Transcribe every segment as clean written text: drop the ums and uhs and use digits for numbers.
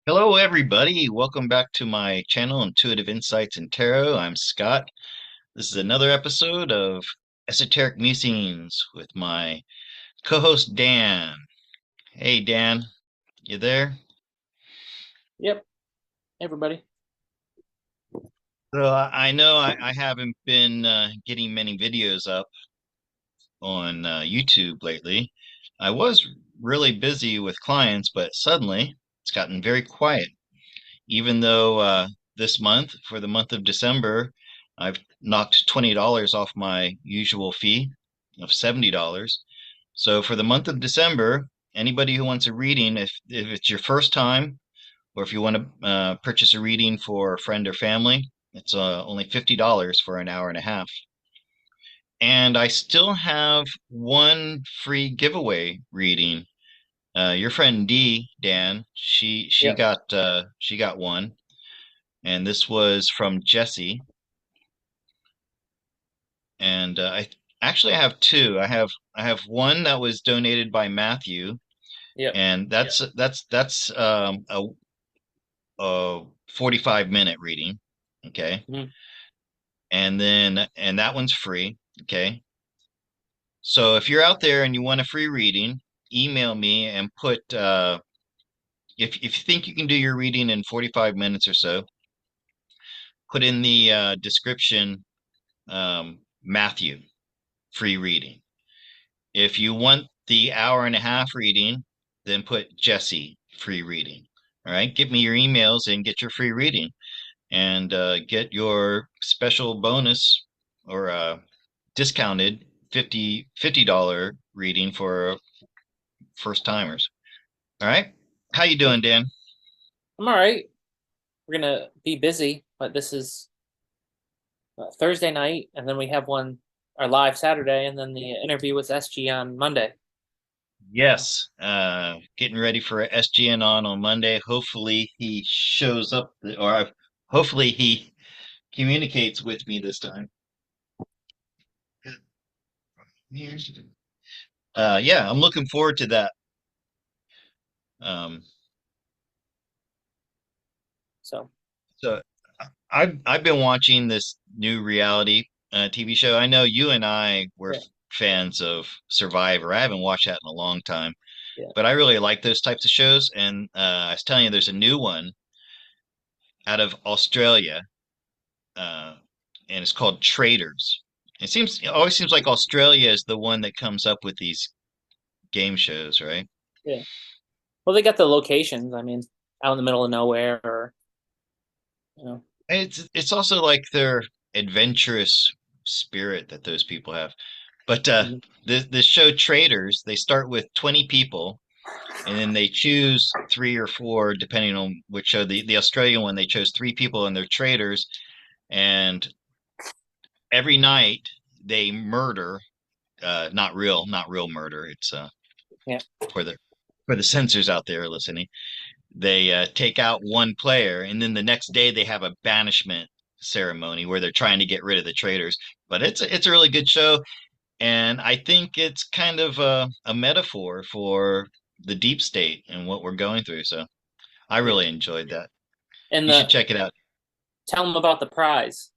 Hello, everybody. Welcome back to my channel, Intuitive Insights in Tarot. I'm Scott. This is another episode of Esoteric Musings with my co-host Dan. Hey, Dan, you there? Yep, everybody. So I know I haven't been getting many videos up on YouTube lately. I was really busy with clients, but suddenly it's gotten very quiet. Even though this month, for the month of December, I've knocked $20 off my usual fee of $70. So for the month of December, anybody who wants a reading, if it's your first time, or if you want to purchase a reading for a friend or family, it's only $50 for an hour and a half. And I still have one free giveaway reading. Your friend D, Dan, Yep. she got one, and this was from Jesse. And I have two. I have one that was donated by Matthew, Yep. and that's a 45-minute reading. Okay. Mhm. And that one's free. Okay. So if you're out there and you want a free reading, email me and put if you think you can do your reading in 45 minutes or so, put in the description Matthew free reading. If you want the hour and a half reading, then put Jesse free reading. All right, give me your emails and get your free reading and get your special bonus or discounted $50 reading for first timers. All right, how you Yep. doing, Dan? I'm all right. We're gonna be busy, but this is Thursday night, and then we have our live Saturday, and then the interview with SG on Monday. So, Yes, getting ready for SGN on Monday. Hopefully he shows up, or hopefully he communicates with me this time. Yeah, I'm looking forward to that. Um, so so I've been watching this new reality TV show. I know you and I were yeah, fans of Survivor. I haven't watched that in a long time, yeah, but I really like those types of shows. And I was telling you, there's a new one out of Australia, uh, and it's called Traders. It always seems like Australia is the one that comes up with these game shows, right? yeah. Well, they got the locations. I mean, out in the middle of nowhere, or you know. It's also like their adventurous spirit that those people have. But Mhm. the show Traders, they start with 20 people and then they choose three or four, depending on which show. The Australian one, they chose three people and they're traders. And every night they murder, not real murder. It's Yeah, for the for the censors out there listening. They take out one player, and then the next day they have a banishment ceremony where they're trying to get rid of the traitors. But it's a really good show, and I think it's kind of a metaphor for the deep state and what we're going through. So I yeah. really enjoyed that. And You should check it out. tell them about the prize,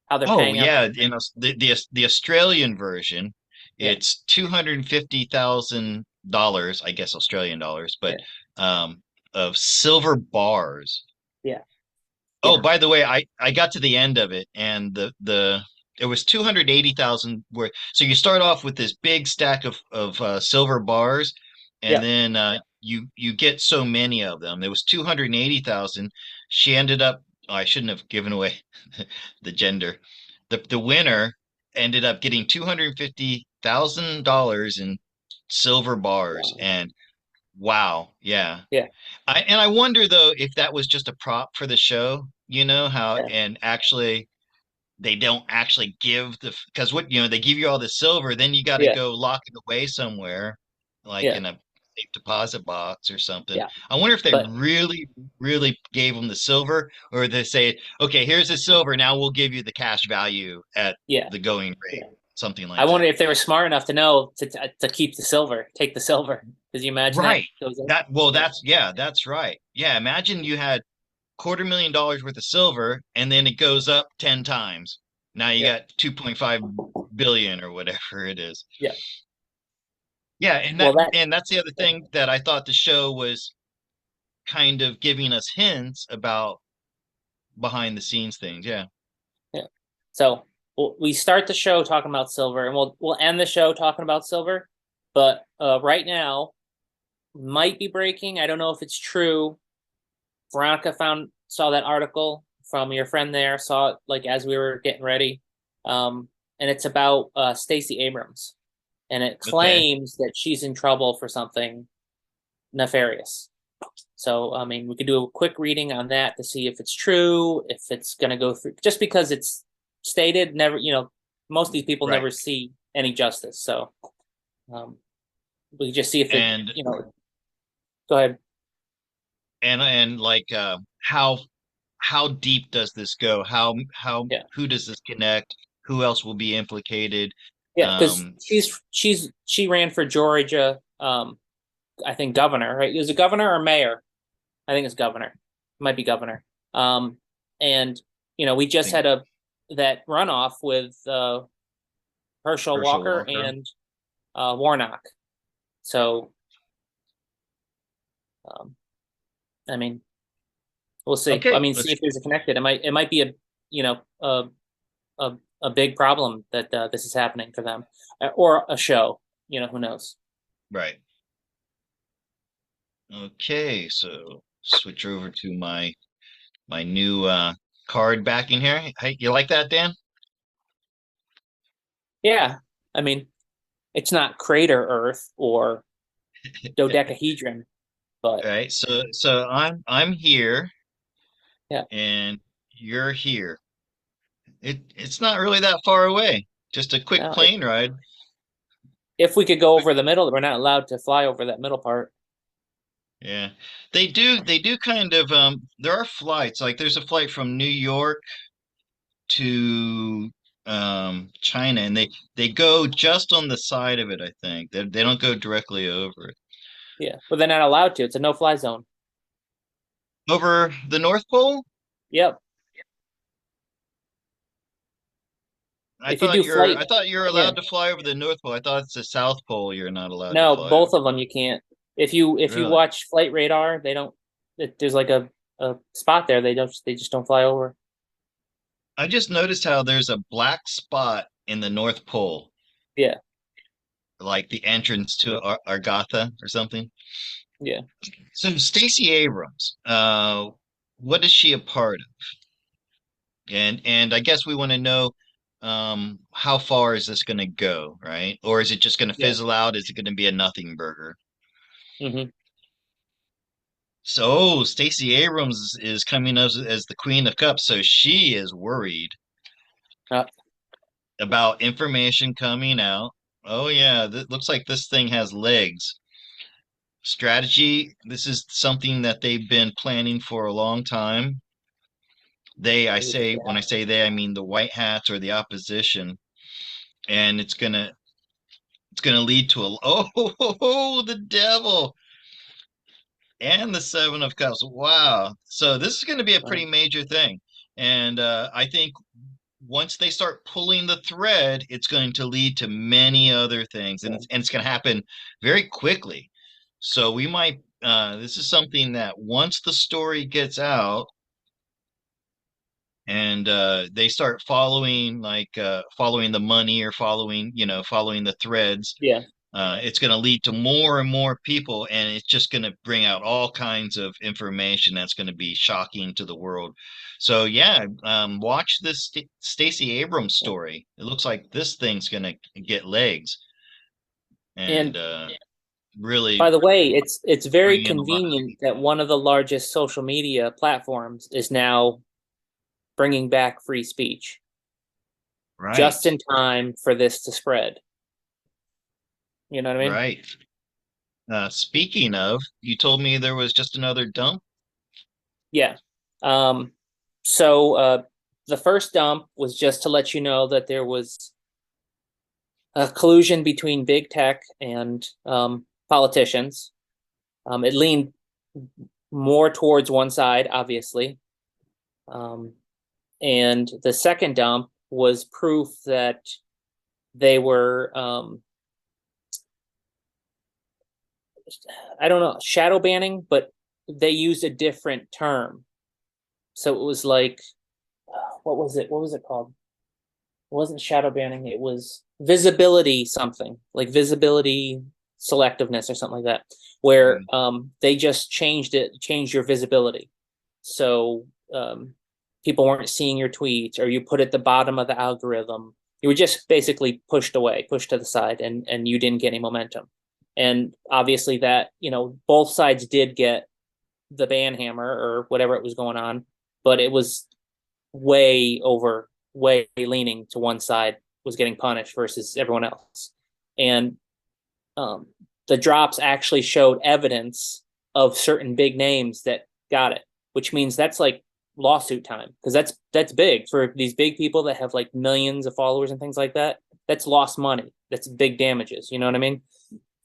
how they're Oh paying out. yeah, the Australian version, Yeah, it's $250,000, I guess Australian dollars, but yeah, um, of silver bars. yeah, Oh, yeah, by the way, I got to the end of it, and the it was 280,000. Where so you start off with this big stack of silver bars, and yeah. then you get so many of them. There was 280,000. She ended up. Oh, I shouldn't have given away the gender. The winner ended up getting $250,000 in silver bars, Wow. and wow, yeah. Yeah, I wonder though if that was just a prop for the show, you know, how yeah, and actually they don't actually give because what they give you all the silver, then you got to yeah, go lock it away somewhere, like yeah, in a safe deposit box or something. yeah. I wonder if they But really gave them the silver, or they say, okay, here's the silver, now we'll give you the cash value at yeah, the going yeah. rate. something I like wonder that. if they were smart enough to know to keep the silver, take the silver. Could you imagine that Right. goes in? That well, Yeah, that's yeah, that's right. Yeah, imagine you had $250,000 worth of silver, and then it goes up 10 times. Now you yeah, got 2.5 billion or whatever it is. yeah. Yeah, and Well, that that's the other thing that I thought the show was kind of giving us hints about behind the scenes things. Yeah. yeah. So we start the show talking about silver, and we'll end the show talking about silver. But right now might be breaking. I don't know if it's true. Veronica saw that article from your friend there. Saw it like as we were getting ready, and it's about Stacey Abrams, and it Okay. claims that she's in trouble for something nefarious. So, I mean, we could do a quick reading on that to see if it's true, if it's going to go through, just because it's stated, never, most of these people Right. never see any justice. So, um, we can just see if it, And go ahead. and like how deep does this go? How Yeah. who does this connect? Who else will be implicated? Yeah. Because Um, she ran for Georgia, I think governor, right? Is it governor or mayor? I think it's governor. It might be governor. Um, and, we I just think had that runoff with, Herschel Herschel Walker Walker. and Warnock. So, um, I mean, we'll see. I Okay, mean, see let's if there's a connected. It might be you know, a a big problem that this is happening for them, or a show. Who knows? right. Okay, so switch over to my new card back in here. Hey, you like that, Dan? Yeah, I mean, it's not crater Earth or dodecahedron, All but right, so I'm here yeah, and you're here. It's not really that far away. Just a quick no, plane ride. if we could go over the middle, we're not allowed to fly over that middle part. Yeah. They do kind of there are flights. Like there's a flight from New York to China, and they go just on the side of it, I think. They don't go directly over it. Yeah, but they're not allowed to. It's a no-fly zone. Over the North Pole? Yep. If you do I flight, thought you're yeah, allowed to fly over the North Pole. I thought it's the South Pole you're not allowed to no, fly both over. of them you can't. If you Really? watch Flight Radar, they don't. There's like a spot there. They just don't fly over. I just noticed how there's a black spot in the North Pole, Yeah, like the entrance to Argatha or something. yeah. So Stacey Abrams, what is she a part of? And I guess we want to know how far is this going to go, right? Or is it just going to Yeah. fizzle out? Is it going to be a nothing burger? Hmm. So Stacey Abrams is coming as the Queen of Cups, so she is worried Uh, about information coming out. Oh yeah, looks like this thing has legs. Strategy, this is something that they've been planning for a long time. When I say they, I mean the white hats or the opposition, and it's gonna lead to a the devil and the Seven of Cups. Wow. So this is gonna be a pretty major thing. And I think once they start pulling the thread, it's going to lead to many other things, and yeah, it's going to happen very quickly. So we might. This is something that once the story gets out and they start following, like following the money or following the threads, yeah, it's going to lead to more and more people, and it's just going to bring out all kinds of information that's going to be shocking to the world. So yeah, watch this Stacey Abrams yeah. story. It looks like this thing's going to get legs and And by really the way, it's very bring in a lot of convenient people. that one of the largest social media platforms is now bringing back free speech Right, just in time for this to spread. You know what I mean? right. Speaking of, you told me there was just another dump. Yeah. Um, so the first dump was just to let you know that there was a collusion between big tech and politicians. It leaned more towards one side, obviously. Um, and the second dump was proof that they were, I don't know, shadow banning, but they used a different term. So it was like, what was it? What was it called? It wasn't shadow banning. It was visibility something, like visibility selectiveness or something like that, where Mm. they just changed your visibility. So people weren't seeing your tweets, or you put at the bottom of the algorithm. You were just basically pushed away, pushed to the side, and you didn't get any momentum. And obviously that, both sides did get the ban hammer or whatever it was going on, but it was way leaning to one side was getting punished versus everyone else. And um, the drops actually showed evidence of certain big names that got it, which means that's like lawsuit time, because that's big for these big people that have like millions of followers and things like that. That's lost money. That's big damages. You know what I mean?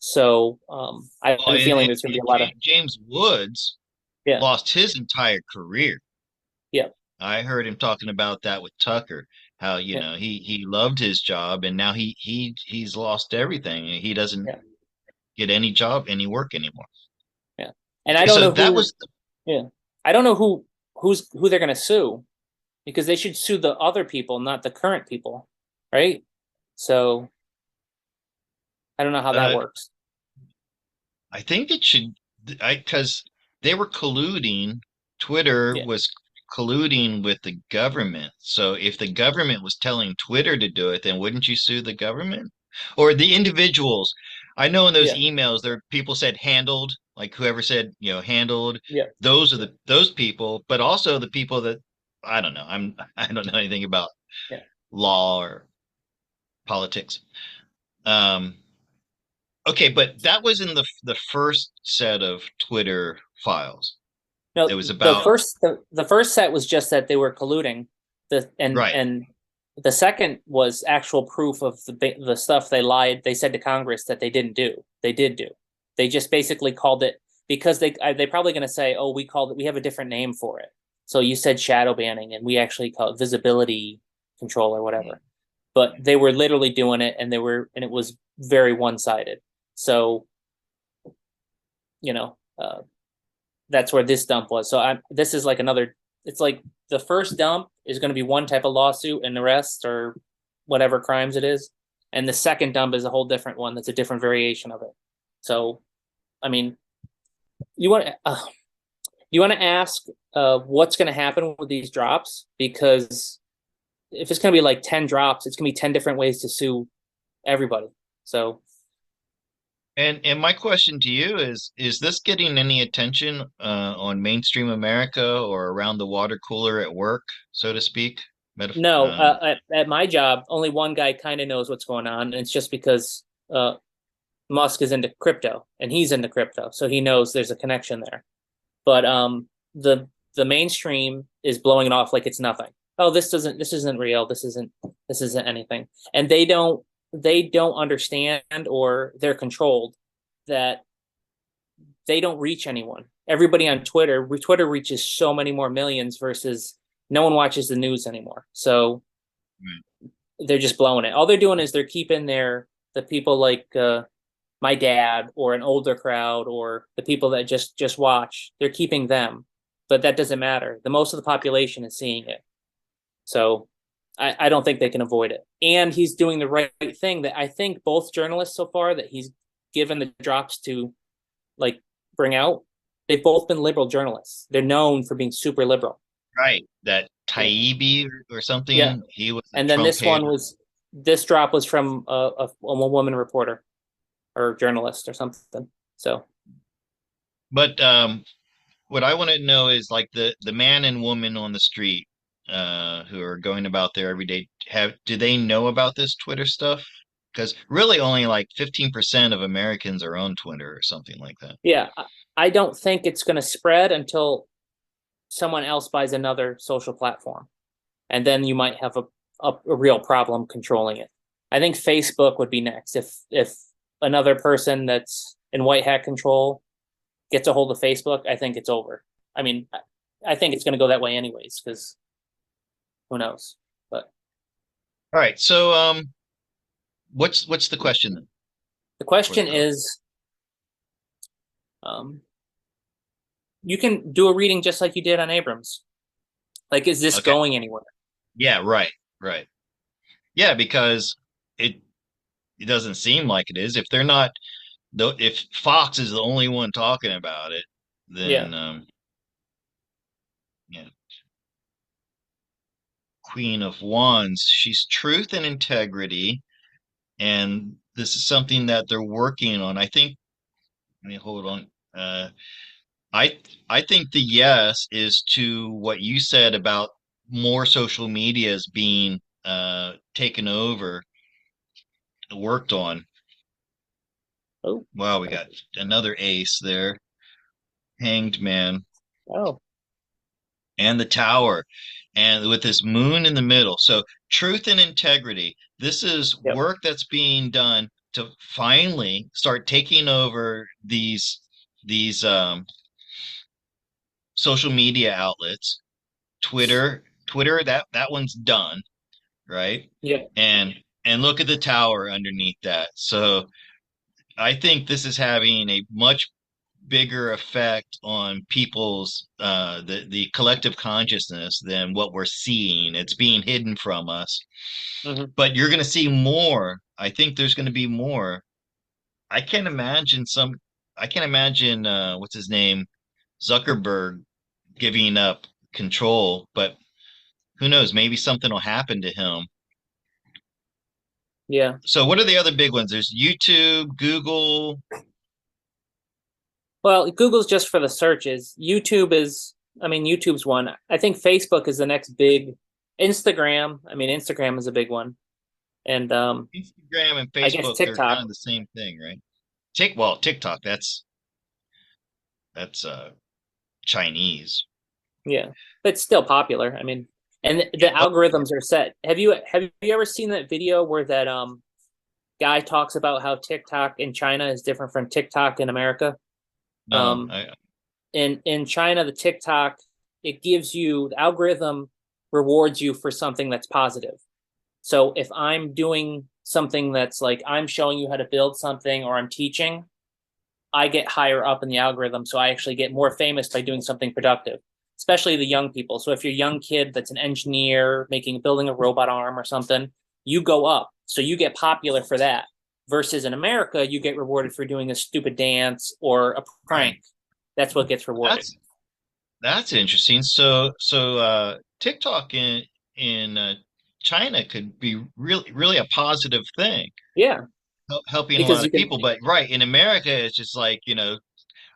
So I Well, have a feeling there's going to be a lot of James Woods yeah, lost his entire career. yeah, I heard him talking about that with Tucker, how, yeah, he loved his job and now he's lost everything. He doesn't yeah, get any job, any work anymore. yeah. And I Okay, don't so know that who. was Yeah, I don't know who they're going to sue, because they should sue the other people, not the current people, right? So I don't know how that uh works. I think it should, because they were colluding. Twitter Yeah, was colluding with the government. So if the government was telling Twitter to do it, then wouldn't you sue the government or the individuals? I know in those yeah, emails there people said handled, like whoever said, handled. yeah, Those are those people, but also the people that I don't know. I don't know anything about yeah. law or politics. Um, Okay, but that was in the first set of Twitter files. It No, was the about first the first set was just that they were colluding. The right. and the second was actual proof of the stuff they lied. They said to Congress that they didn't do. They did do. They just basically called it, because they probably going to say, oh, we called it. We have a different name for it. So you said shadow banning, and we actually call it visibility control or whatever. But they were literally doing it, and it was very one sided. So you know, that's where this dump was. So this is like another. It's like the first dump is going to be one type of lawsuit, and the rest or whatever crimes it is, and the second dump is a whole different one. That's a different variation of it. So, I mean, you want you want to ask what's going to happen with these drops, because if it's going to be like 10 drops, it's going to be 10 different ways to sue everybody. So And my question to you is this getting any attention on mainstream America or around the water cooler at work, so to speak? no, at my job, only one guy kind of knows what's going on, and it's just because Musk is into crypto and he's into crypto, so he knows there's a connection there. But the mainstream is blowing it off like it's nothing. Oh, this isn't real. This isn't anything. And they don't understand, or they're controlled, that they don't reach anyone. Everybody on Twitter reaches so many more millions versus no one watches the news anymore. So they're just blowing it. All they're doing is they're keeping the people like my dad or an older crowd or the people that just watch. They're keeping them, but that doesn't matter. The most of the population is seeing it, so I don't think they can avoid it. And he's doing the right thing. That I think both journalists so far that he's given the drops to, like, bring out, they've both been liberal journalists. They're known for being super liberal. Right. That Yeah, Taibbi or yeah. something, he was a And then Trump hater. this drop was from a woman reporter or journalist or something. So But what I want to know is like the man and woman on the street who are going about there every day, do they know about this Twitter stuff? Because really only like 15% of Americans are on Twitter or something like that. yeah, I don't think it's going to spread until someone else buys another social platform, and then you might have a real problem controlling it. I think Facebook would be next. If another person that's in white hat control gets a hold of Facebook, I think it's over. I mean, I think it's going to go that way anyways, because who knows? But All right. So what's the question then the for the question code? is, um, you can do a reading just like you did on Abrams. Like, is this Okay. going anywhere? Yeah, right. Right. Yeah, because it it doesn't seem like it is. If they're not though, if Fox is the only one talking about it, Yeah. then yeah. Queen of Wands, she's truth and integrity, and this is something that they're working on. I think. Let me hold on. I I think the yes is to what you said about more social medias being taken over, worked on. Oh. Wow, we got another ace there. Hanged Man Oh. and the Tower, and with this moon in the middle. So truth and integrity. This is Yep. work that's being done to finally start taking over these social media outlets. Twitter, that one's done, right? Yep. And and look at the tower underneath that. So I think this is having a much bigger effect on people's the collective consciousness than what we're seeing. It's being hidden from us. Hmm. But you're going to see more. I think there's going to be more. I can't imagine some. I can't imagine what's his name, Zuckerberg, giving up control. But who knows? Maybe something will happen to him. Yeah. So what are the other big ones? There's YouTube, Google. Well, Google's just for the searches. YouTube is, I mean, YouTube's one. I think Facebook is the next big. Instagram, I mean, Instagram is a big one. And Instagram and I guess Facebook, they're kind TikTok. of the same thing, right? TikTok, that's Chinese. Yeah. But it's still popular. I mean, and the Yeah. Oh, algorithms are set. Have you ever seen that video where that guy talks about how TikTok in China is different from TikTok in America? no, Um in China, the TikTok, it gives you the algorithm rewards you for something that's positive. So if I'm doing something that's like I'm showing you how to build something or I'm teaching, I get higher up in the algorithm. So I actually get more famous by doing something productive, especially the young people. So if you're a young kid that's an engineer building a robot arm or something, you go up. So you get popular for that. Versus in America, you get rewarded for doing a stupid dance or a right. prank. That's what gets rewarded. That's that's interesting. So TikTok in China could be really a positive thing, Yeah, helping a because lot you of can. people. But right in America, it's just like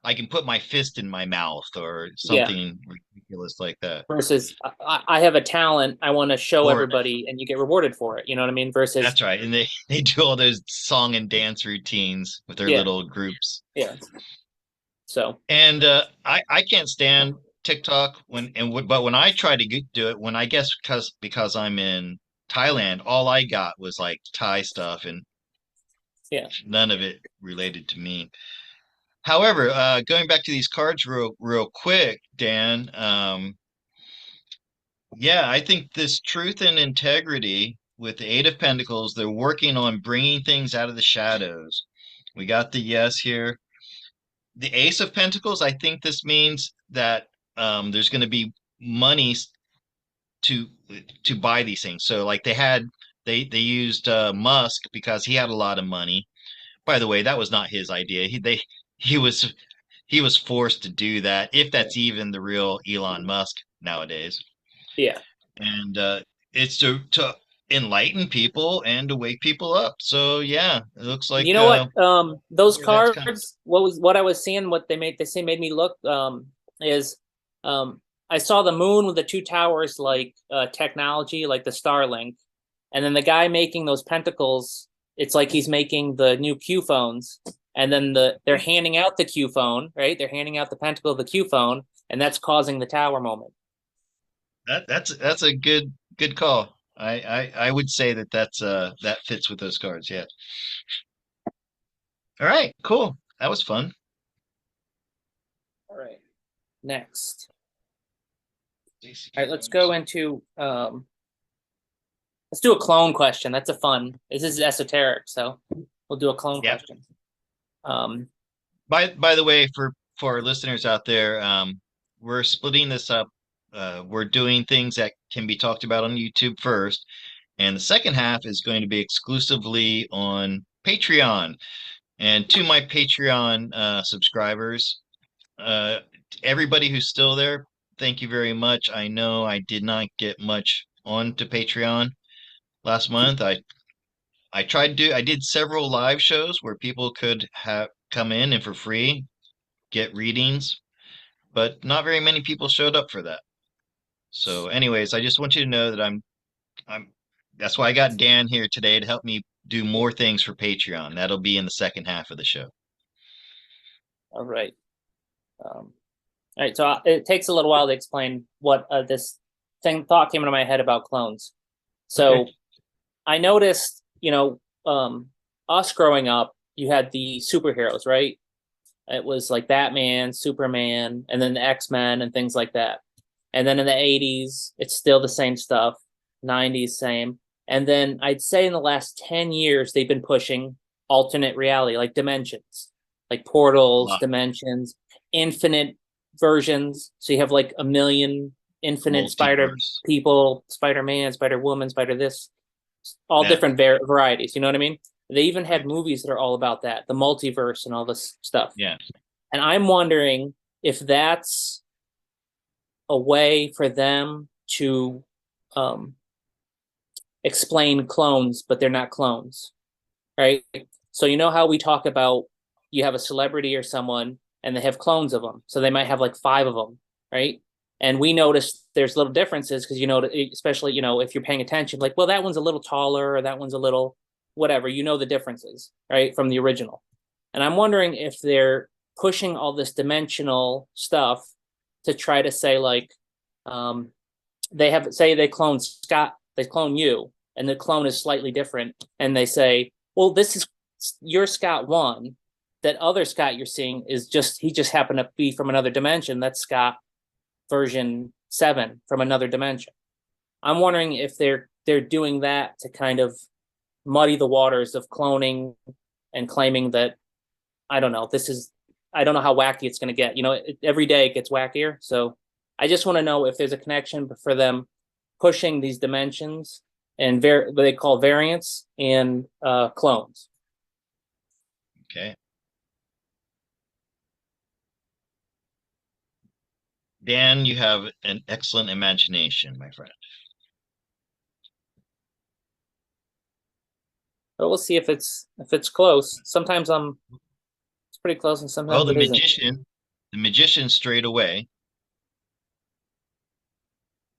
I can put my fist in my mouth or Yeah. something ridiculous like that. Versus I have a talent, I want to show Or everybody, and you get rewarded for it. You know what I mean? Versus that's right, and they do all those song and dance routines with their yeah, little groups. yeah. So And I can't stand TikTok but when I try to do it, when I guess because I'm in Thailand, all I got was like Thai stuff and yeah, none of it related to me. However, going back to these cards real quick, Dan, yeah, I think this truth and integrity with the Eight of Pentacles, they're working on bringing things out of the shadows. We got the yes here. The Ace of Pentacles, I think this means that there's going to be money to to buy these things. So like they used Musk because he had a lot of money. By the way, that was not his idea. He was he was forced to do that, if yeah, that's even the real Elon Musk nowadays. yeah. And it's to enlighten people and to wake people up. So yeah, it looks You like know what? Those where that's coming. cards. What I was seeing, what they say made me look is I saw the moon with the two towers like technology, like the Starlink, and then the guy making those pentacles. It's like he's making the new Q phones, and then they're handing out the Q phone, right? They're handing out the pentacle of the Q phone, and that's causing the tower moment. That's a good call. I would say that that fits with those cards. Yeah. All right, cool. That was fun. All right. Next. Stacey All right, let's go Abrams. into let's do a clone question. That's a fun. This is esoteric, so we'll do a clone Yeah. question. Um, By the way, for our listeners out there, we're splitting this up. We're doing things that can be talked about on YouTube first, and the second half is going to be exclusively on Patreon. And to my Patreon subscribers, uh, everybody who's still there, thank you very much. I know I did not get much onto Patreon last month. I did several live shows where people could have come in and for free get readings, but not very many people showed up for that. So, anyways, I just want you to know that I'm that's why I got Dan here today to help me do more things for Patreon. That'll be in the second half of the show. all right. All right. So it takes a little while to explain what this thought came into my head about clones. Okay. So I noticed, us growing up, you had the superheroes, right? It was like Batman, Superman, and then the X-Men and things like that. And then in the 80s, it's still the same stuff. 90s, same. And then I'd say in the last 10 years, they've been pushing alternate reality, like dimensions, like A portals, lot. dimensions, infinite versions. So you have like a million infinite Spider Multiverse. people, Spider Man, Spider Woman, Spider this, all Yeah, different varieties. You know what I mean? They even had right. movies that are all about that, the multiverse and all this stuff. Yeah. And I'm wondering if that's a way for them to um, explain clones, but they're not clones, right? So you know how we talk about you have a celebrity or someone and they have clones of them. So they might have like five of them, right? And we notice there's little differences because especially if you're paying attention, like, well, that one's a little taller or that one's a little whatever. You know the differences, right, from the original. And I'm wondering if they're pushing all this dimensional stuff to try to say like, um, they clone Scott, they clone you, and the clone is slightly different, and they say, well, this is your Scott one. That other Scott you're seeing is he just happened to be from another dimension. That's Scott version 7 from another dimension. I'm wondering if they're doing that to kind of muddy the waters of cloning and claiming that I don't know. I don't know how wacky it's going to get. Every day it gets wackier. So I just want to know if there's a connection for them pushing these dimensions and what they call variants and clones. Okay. Dan, you have an excellent imagination, my friend. But we'll see if it's close. Sometimes it's pretty close, and Well, sometimes it isn't. the magician strayed away,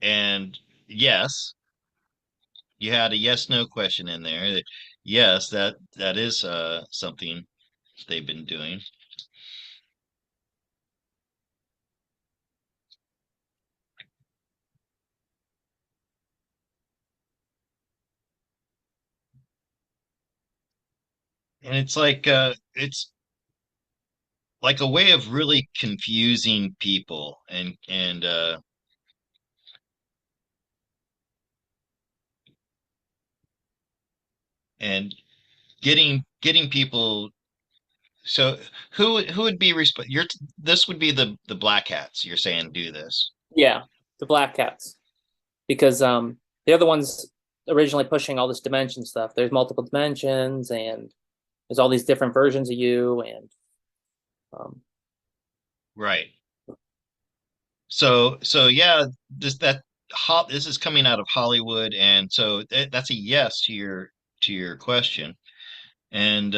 and yes, you had a yes no question in there. Yes, that is something they've been doing. And it's like a way of really confusing people and getting people. So who would be you're this would be the black hats you're saying do this. Yeah, the black cats because they're the ones originally pushing all this dimension stuff. There's multiple dimensions, and there's all these different versions of you, and um, Right. So yeah, this is coming out of Hollywood, and so that's a yes to your question. And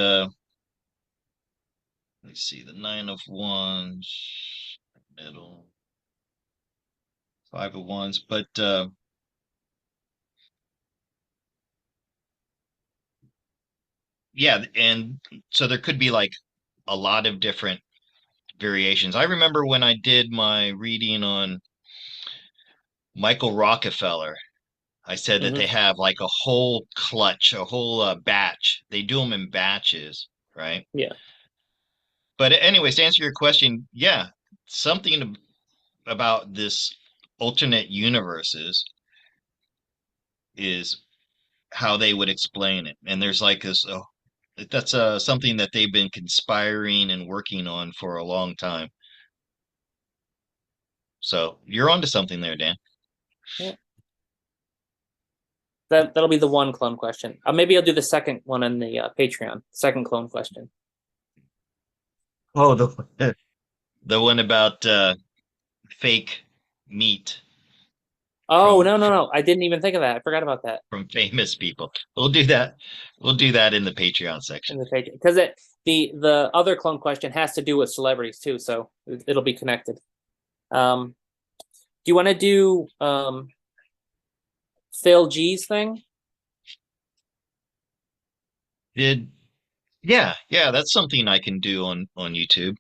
let's see, the nine of wands, middle, five of wands, but yeah, and so there could be like a lot of different variations. I remember when I did my reading on Michael Rockefeller. I said that they Hmm. have like a whole clutch, a whole batch. They do them in batches, right? Yeah. But anyways, to answer your question, yeah, something about this alternate universes is how they would explain it. And there's like this, that's something that they've been conspiring and working on for a long time. So you're onto something there, Dan. Yeah. That'll be the one clone question. Maybe I'll do the second one in the Patreon. Second clone question. Oh, the one about fake meat Oh from no, no, no! I didn't even think of that. I forgot about that from famous people. We'll do that. We'll do that in the Patreon in section. the Patreon because the other clone question has to do with celebrities too, so it'll be connected. Do you want to do Phil G's thing? Did yeah, that's something I can do on YouTube.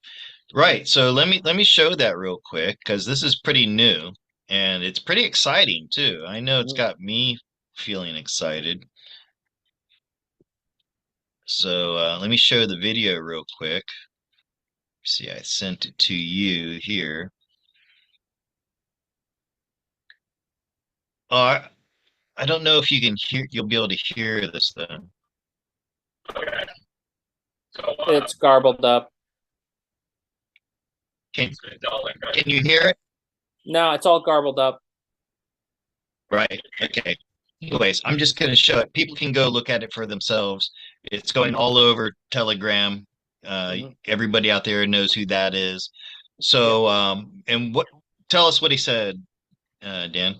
Right. So let me show that real quick because this is pretty new and it's pretty exciting too. I know it's Mhm. got me feeling excited. So let me show the video real quick. See, I sent it to you here. Uh, I don't know if you can hear, you'll be able to hear this then. Okay. So, It's garbled up. can, can you hear it? No, it's all garbled up. Right. Okay. Anyways, I'm just going to show it. People can go look at it for themselves. It's going all over Telegram. Hmm. Everybody out there knows who that is. Yep. So, and what? Tell us what he said, Dan.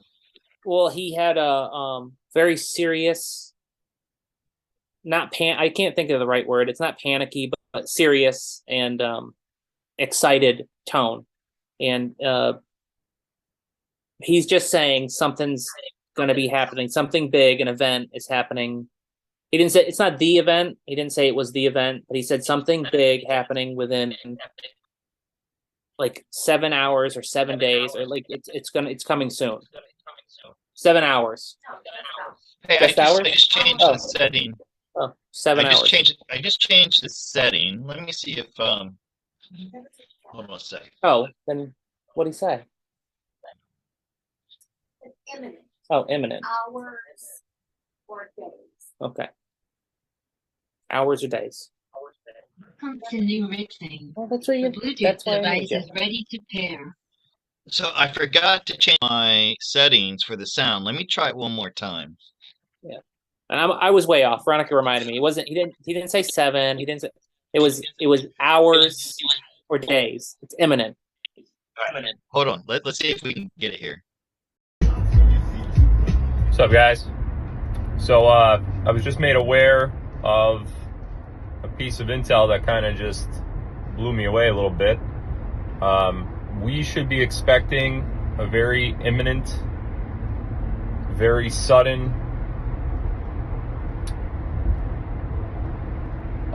Well, he had a very serious, not I can't think of the right word. It's not panicky, but serious and excited tone. And he's just saying something's going to be happening. Something big, an event is happening. He didn't say it's not the event. He didn't say it was the event, but he said something big happening within like 7 hours or 7 days, or like it's coming soon. 7 hours. Hey, Just I hours? just changed the Oh, setting. oh, 7 hours. I just changed the setting. Let me see if hold on a second. Oh, then what'd he say? Oh, imminent. Okay. Hours or days. Continue mixing. Well, that's what The you. Bluetooth That's why I need device you. is ready to pair. So I forgot to change my settings for the sound. Let me try it one more time. Yeah, and I was way off. Veronica reminded me. It wasn't. He didn't say seven. He didn't say. It was hours or days. It's imminent. All right. Hold on. Let's see if we can get it here. What's up, guys? So I was just made aware of a piece of intel that kind of just blew me away a little bit. We should be expecting a very imminent, very sudden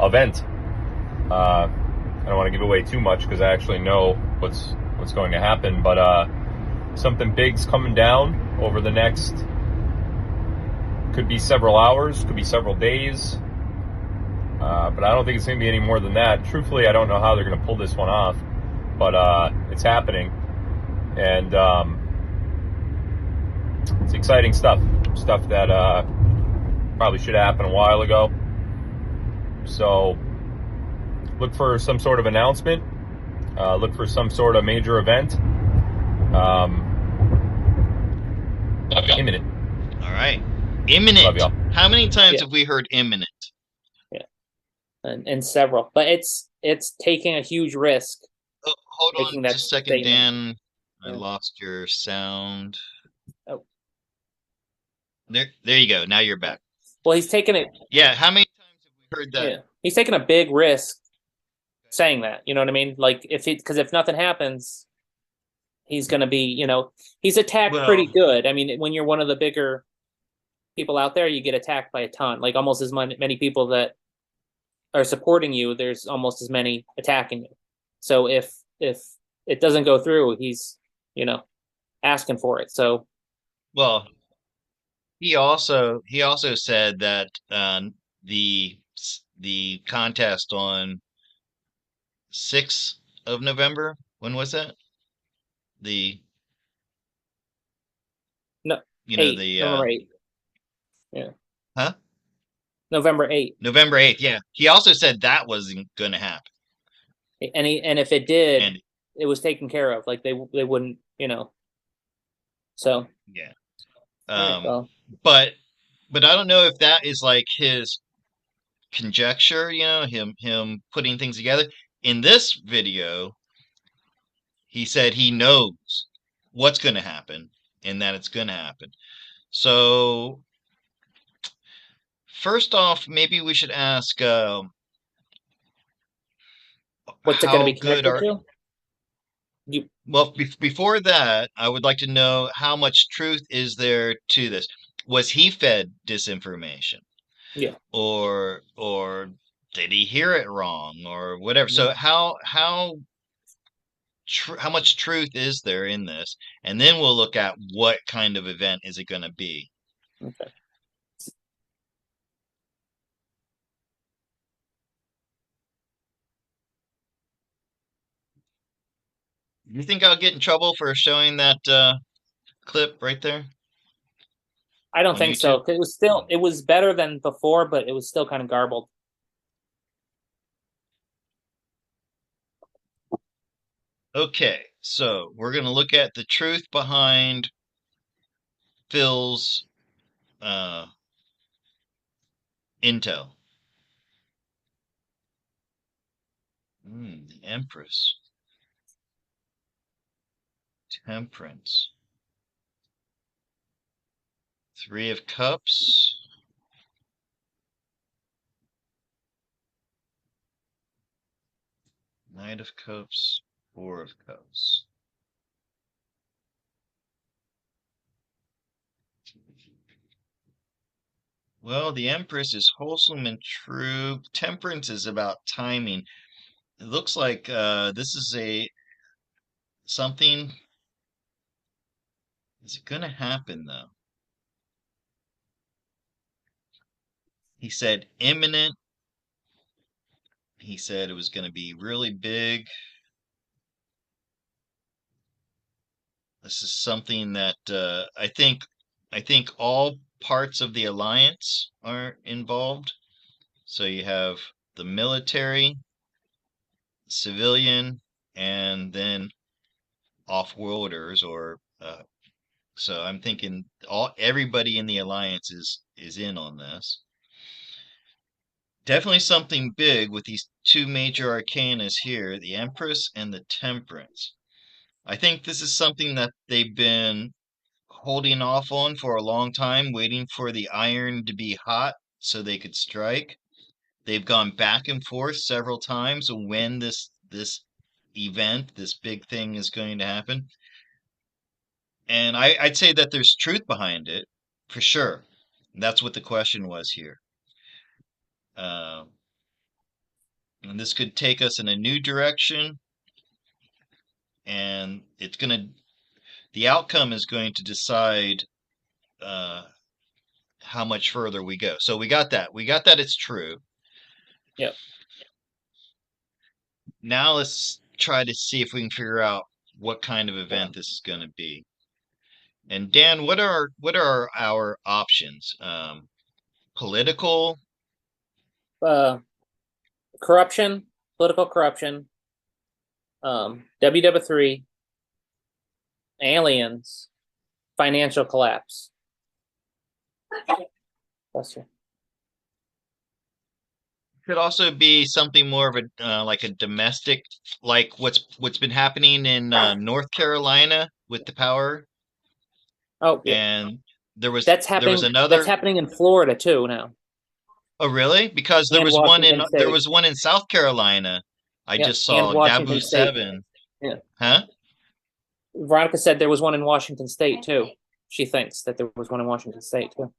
event. I don't want to give away too much because I actually know what's going to happen, but something big's coming down over the next, could be several hours, could be several days, but I don't think it's going to be any more than that. Truthfully, I don't know how they're going to pull this one off, but it's happening, and it's exciting stuff that probably should have happened a while ago. So look for some sort of announcement, look for some sort of major event. Imminent. All right. Imminent. Love y'all. How many times Yeah. have we heard imminent? Yeah, and several, but it's taking a huge risk Oh, hold on making that just a second, statement. Dan. I Yeah. lost your sound. Oh, There you go. Now you're back. well, he's taking it. Yeah, how many times have we heard that? Yeah, he's taking a big risk saying that. You know what I mean? Like because if nothing happens, he's going to be. He's attacked pretty Well, good. I mean, when you're one of the bigger people out there, you get attacked by a ton. Like almost as many people that are supporting you, there's almost as many attacking you. So if it doesn't go through, he's asking for it. So well, he also said that the contest on 6th of November, when was that? The No, you know 8, the November 8. Yeah, huh? November 8. November 8th, yeah. He also said that wasn't going to happen. And if it did, And it was taken care of. Like they wouldn't, So, yeah. all right, Um well, but I don't know if that is like his conjecture, him putting things together. In this video, he said he knows what's going to happen and that it's going to happen. So, first off, maybe we should ask what's it going to how be good connected are. to? You Well, before that, I would like to know how much truth is there to this. Was he fed disinformation, Yeah. or did he hear it wrong, or whatever? Mhm. So how much truth is there in this, and then we'll look at what kind of event is it going to be. Okay. You think I'll get in trouble for showing that clip right there I don't on think so. YouTube? 'Cause it was better than before, but it was still kind of garbled. Okay, so we're going to look at the truth behind Phil's uh, intel. The Empress, Temperance, Three of Cups, Knight of Cups, Four of Cups. Well, the Empress is wholesome and true. Temperance is about timing. It looks like this is a something. Is it going to happen though? He said imminent. He said it was going to be really big. This is something that I think all parts of the alliance are involved. So you have the military, civilian, and then off-worlders, or so I'm thinking everybody in the alliance is in on this. Definitely something big with these two major arcanas here, the Empress and the Temperance. I think this is something that they've been holding off on for a long time, waiting for the iron to be hot so they could strike. They've gone back and forth several times on when this event, this big thing is going to happen. And I'd say that there's truth behind it, for sure. That's what the question was here. Uh, and this could take us in a new direction, and the outcome is going to decide uh, how much further we go. So we got that. We got that it's true. Yep. Now let's try to see if we can figure out what kind of event this is going to be. And Dan, what are our options? Political. Uh, corruption, political corruption, WW3, aliens, financial collapse. Bless you. Could also be something more of a like a domestic, like what's been happening in North Carolina with the power, Oh, yeah. and there was That's there was happening. That's another. happening in Florida too now, Oh, really? Because there and was one in Washington there State. was one in South Carolina. I Yeah, just and saw Washington Dabu State. 7. Yeah. Huh? Veronica said there was one in Washington State too. She thinks that there was one in Washington State too.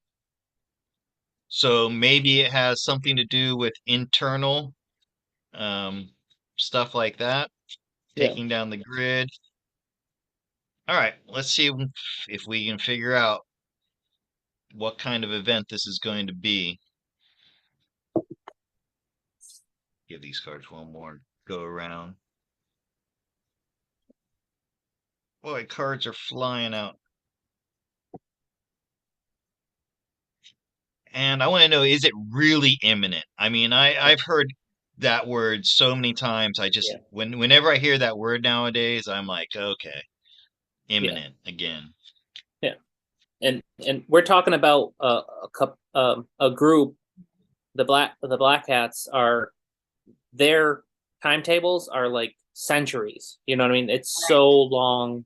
So maybe it has something to do with internal um, stuff like that, Yeah. taking down the grid. All right, let's see if we can figure out what kind of event this is going to be. Give these cards one more go around. Boy, cards are flying out. And I want to know, is it really imminent? I mean, I've heard that word so many times. I just Yeah. whenever I hear that word nowadays, I'm like, okay, Yeah. imminent again. Yeah. And we're talking about a group. The Black Hats are, their timetables are like centuries. You know what I mean? It's so long,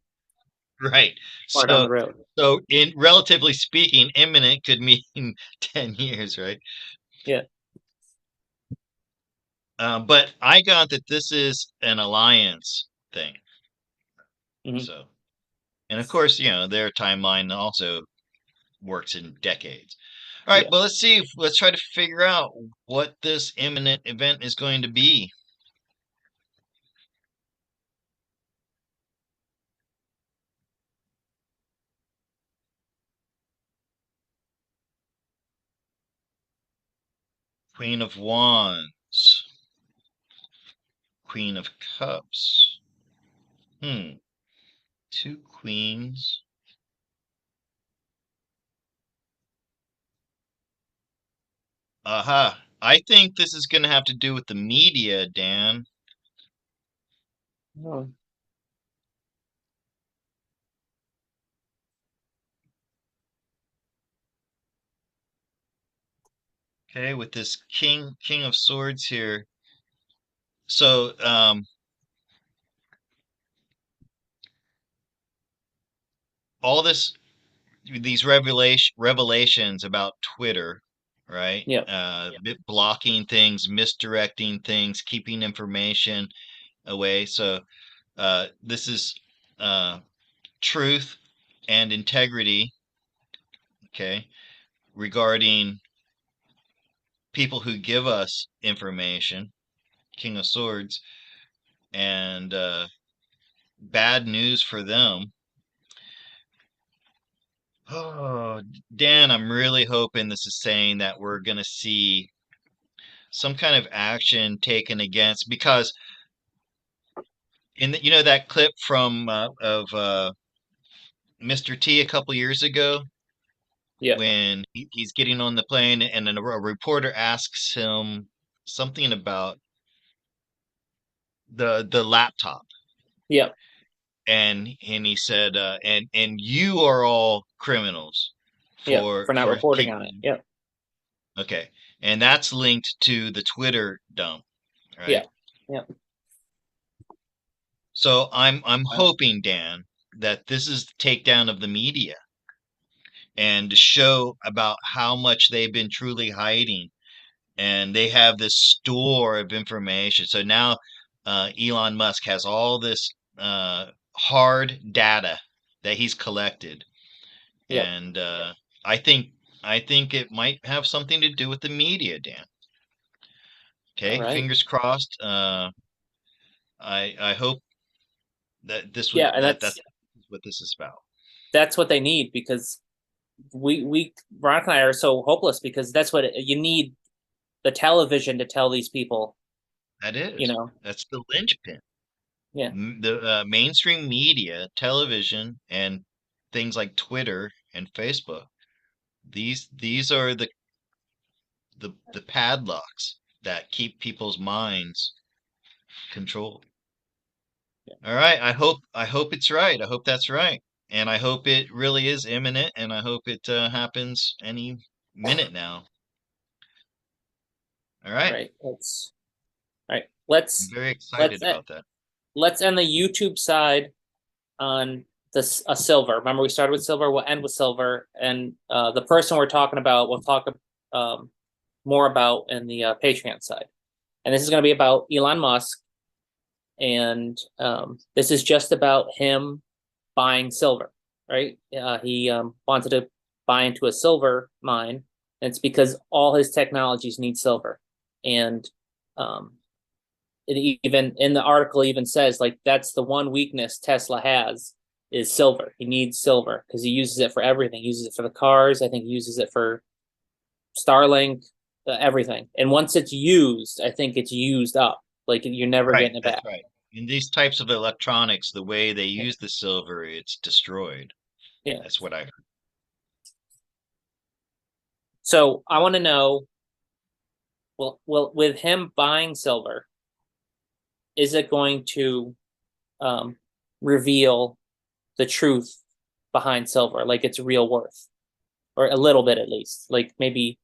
Right. far down the So road. so in relatively speaking, imminent could mean 10 years, right? Yeah. But I got that this is an alliance thing. Hmm. So, and of course, their timeline also works in decades. All right, Yeah. well, let's try to figure out what this imminent event is going to be. Queen of Wands, Queen of Cups. Two queens. Aha. I think this is going to have to do with the media, Dan. Oh. Okay, with this King of Swords here. So, all these revelations about Twitter, right? Yeah. Blocking things, misdirecting things, keeping information away. So, this is truth and integrity, okay, regarding people who give us information, King of Swords, and bad news for them. Oh, Dan, I'm really hoping this is saying that we're going to see some kind of action taken against, because that clip from of Mr. T a couple years ago, Yeah. when he's getting on the plane and then a reporter asks him something about the laptop, Yeah. and he said, and you are all criminals Yeah. for For not reporting on it. keeping. Yeah. Okay, and that's linked to the Twitter dump, Yeah. right? Yeah. So I'm Wow. hoping, Dan, that this is the takedown of the media and to show about how much they've been truly hiding, and they have this store of information. So now Elon Musk has all this hard data that he's collected, Yeah. and I think I think it might have something to do with the media, Dan. All Okay, right. fingers crossed. I hope that Yeah, and that's what this is about. that's what they need, because we Veronica and I are so hopeless, because that's what you need, the television to tell these people. That You is know. that's the linchpin. Yeah. The mainstream media, television, and things like Twitter and Facebook. These are the padlocks that keep people's minds controlled. Yeah. All right, I hope it's right. I hope that's right, and I hope it really is imminent, and I hope it happens any minute now. All All right, right. All right. I'm Let's very let's excited e- about that. let's end the YouTube side on this silver. Remember, we started with silver. We'll end with silver, and the person we're talking about, we'll talk um, more about in the Patreon side. And this is going to be about Elon Musk, and this is just about him buying silver, right? He wanted to buy into a silver mine, and it's because all his technologies need silver, and um, it even in the article even says, like, that's the one weakness Tesla has, is silver. He needs silver because he uses it for everything. He uses it for the cars. I think he uses it for Starlink, everything. And once it's used, I think it's used up. Like you're never Right, getting it that's back. right. In these types of electronics, the way they use the silver, it's destroyed. Yeah. That's what I heard. So I want to know, well, with him buying silver, is it going to reveal the truth behind silver, like its real worth, or a little bit at least, like maybe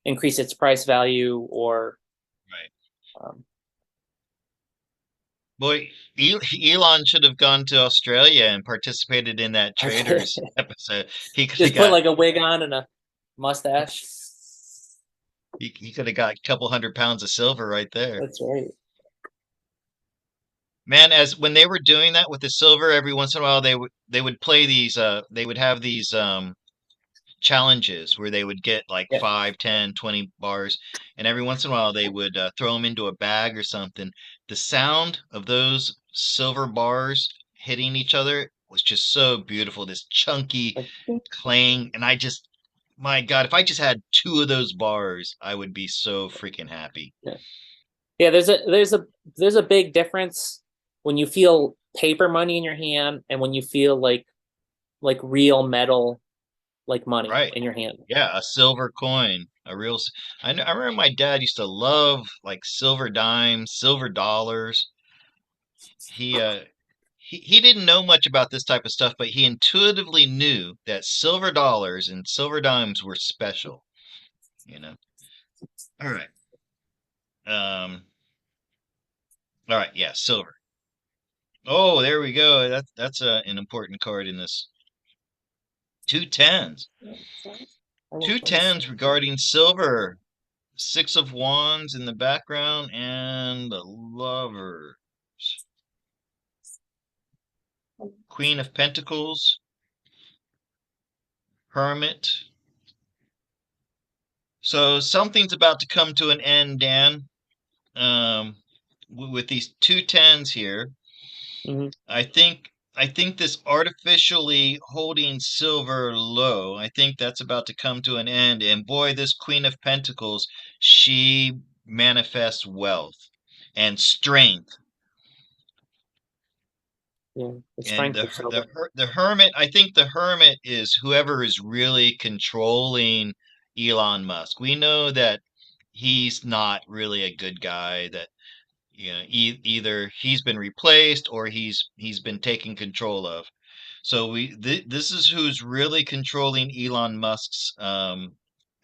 increase its price value, or Right. um, Boy, Elon should have gone to Australia and participated in that traders episode. He could have just put got like a wig on and a mustache. he could have got a couple 100 pounds of silver right there. That's right. Man, as when they were doing that with the silver, every once in a while they would play these they would have these challenges where they would get like Yeah. 5, 10, 20 bars, and every once in a while they would throw them into a bag or something. The sound of those silver bars hitting each other was just so beautiful, this chunky Like, clang. And my God, if I just had two of those bars, I would be so freaking happy. yeah. Yeah, there's a big difference when you feel paper money in your hand and when you feel like real metal, like money Right. in your hand. Yeah, a silver coin, I remember my dad used to love like silver dimes, silver dollars. He he didn't know much about this type of stuff, but he intuitively knew that silver dollars and silver dimes were special, you know. All right. Um, all right, yeah, silver. Oh, there we go. That's an important card in this. Two tens. Two tens regarding silver. Six of Wands in the background and the Lovers. Queen of Pentacles. Hermit. So something's about to come to an end, Dan. With these two tens here, Mhm. I think this artificially holding silver low, I think that's about to come to an end. And boy, this Queen of Pentacles, she manifests wealth and strength. Yeah, the And strength of silver. the hermit, I think the hermit is whoever is really controlling Elon Musk. We know that he's not really a good guy, that either he's been replaced or he's been taken control of. So this is who's really controlling Elon Musk's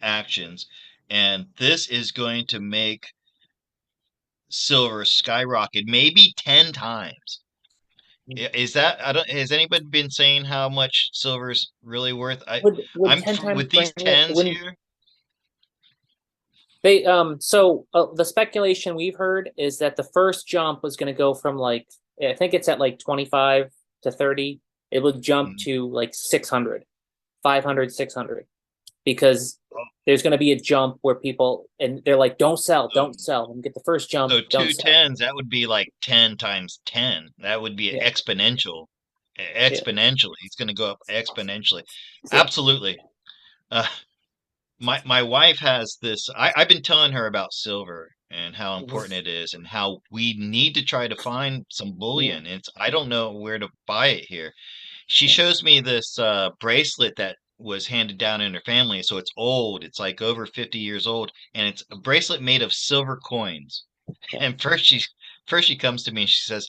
actions, and this is going to make silver skyrocket maybe 10 times. Is that, I don't, has anybody been saying how much silver's really worth? Would 10 times With bring these it? tens Wouldn't here. they so the speculation we've heard is that the first jump was going to go from like, I think it's at like 25 to 30. It would jump Mhm. to like 600, 500, 600, because Oh, there's going to be a jump where people, and they're like, don't sell, so don't sell, and get the first jump, so don't two sell. tens, that would be like 10 times 10. That would be Yeah, exponential. yeah, Exponentially. It's going to go up exponentially. yeah. Absolutely. Uh, my wife has this. I've been telling her about silver and how Mhm. important it is and how we need to try to find some Yeah, bullion. I don't know where to buy it here. She yeah, shows me this bracelet that was handed down in her family. So it's old. It's like over 50 years old, and it's a bracelet made of silver coins. yeah. And first she comes to me and she says,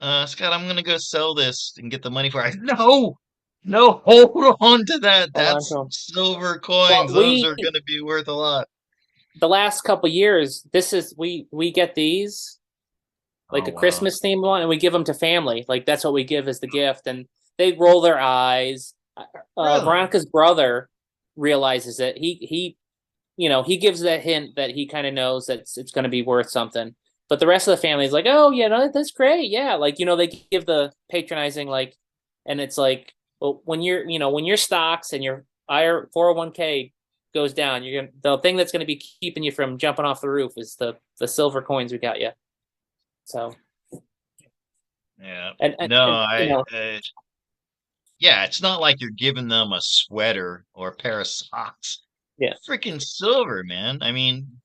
Scott, I'm gonna go sell this and get the money for it. I said, no, no, hold on to that. Hold on to That's them. silver coins. Well, Those are gonna be worth a lot. the last couple years, this is we get these like Oh a wow. Christmas themed one, and we give them to family. Like that's what we give as the gift, and they roll their eyes. Really? Veronica's brother realizes it. He gives that hint that he kind of knows that it's going to be worth something. But the rest of the family is like, oh yeah, no, that's great, yeah. Like they give the patronizing like, and it's like, well, when your stocks and your IR 401k goes down, the thing that's going to be keeping you from jumping off the roof is the silver coins we got you. So Yeah. and No, and Yeah, it's not like you're giving them a sweater or a pair of socks. Yeah. Freaking silver, man. I mean,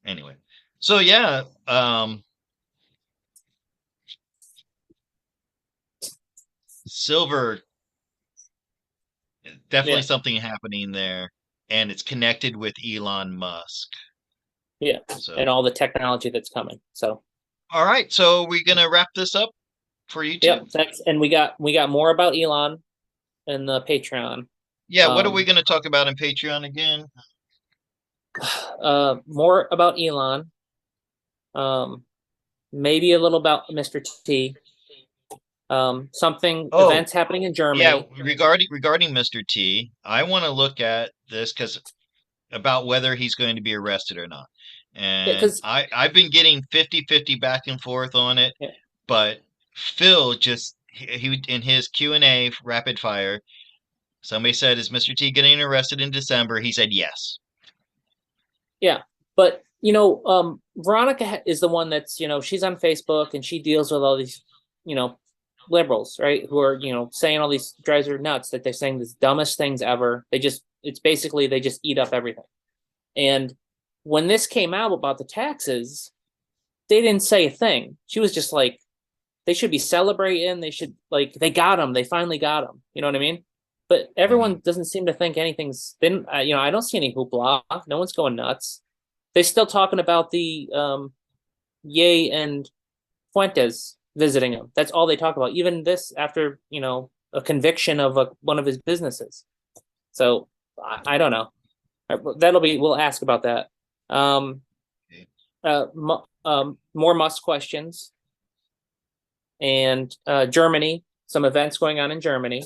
anyway. So yeah, silver, definitely Yeah. something happening there, and it's connected with Elon Musk. Yeah. So, And all the technology that's coming. So all right. So we're gonna wrap this up for yep, YouTube. that's and we got more about Elon in the Patreon. Yeah. What are we Um gonna talk about in Patreon again? more about Elon. Um maybe a little about Mr. T. Something Oh, events happening in yeah. Germany. Regarding Mr. T, I want to look at this because about whether he's going to be arrested or not. Yeah, And because I've been getting 50-50 back and forth on it, yeah, but Phil just he in his Q&A rapid fire, somebody said, "Is Mr. T getting arrested in December?" He said yes. yeah. But Veronica is the one that's she's on Facebook and she deals with all these you know liberals, right? Who are saying all these drives her nuts that they're saying the dumbest things ever. It's basically they just eat up everything. And when this came out about the taxes, they didn't say a thing. She was just like, they should be celebrating. They should like they got them. They finally got them. You know what I mean? But Mhm. everyone doesn't seem to think anything's been. I don't see any hoopla. No one's going nuts. They're still talking about the Ye and Fuentes visiting him. That's all they talk about. Even this after a conviction of one of his businesses. So I don't know. We'll ask about that. Um, Okay. more Musk questions and Germany. Some events going on in Germany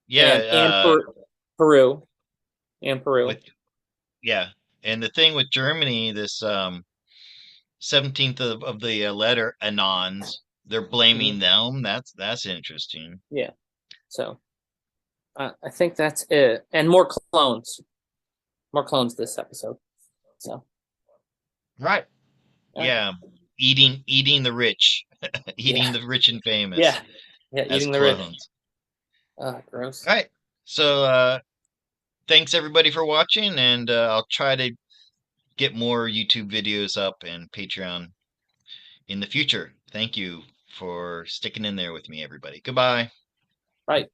Yeah, and Peru and Peru. with yeah. And the thing with Germany, this 17th of the letter Anons, they're blaming Mhm. them. That's interesting. Yeah. So I think that's it. And more clones. More clones this episode. So Right. all right. Yeah, eating the rich, eating Yeah. the rich and Yeah. famous Yeah. as Eating the rich. clones. Gross. All right. So thanks everybody for watching, and I'll try to get more YouTube videos up and Patreon in the future. Thank you for sticking in there with me, everybody. Goodbye. Right.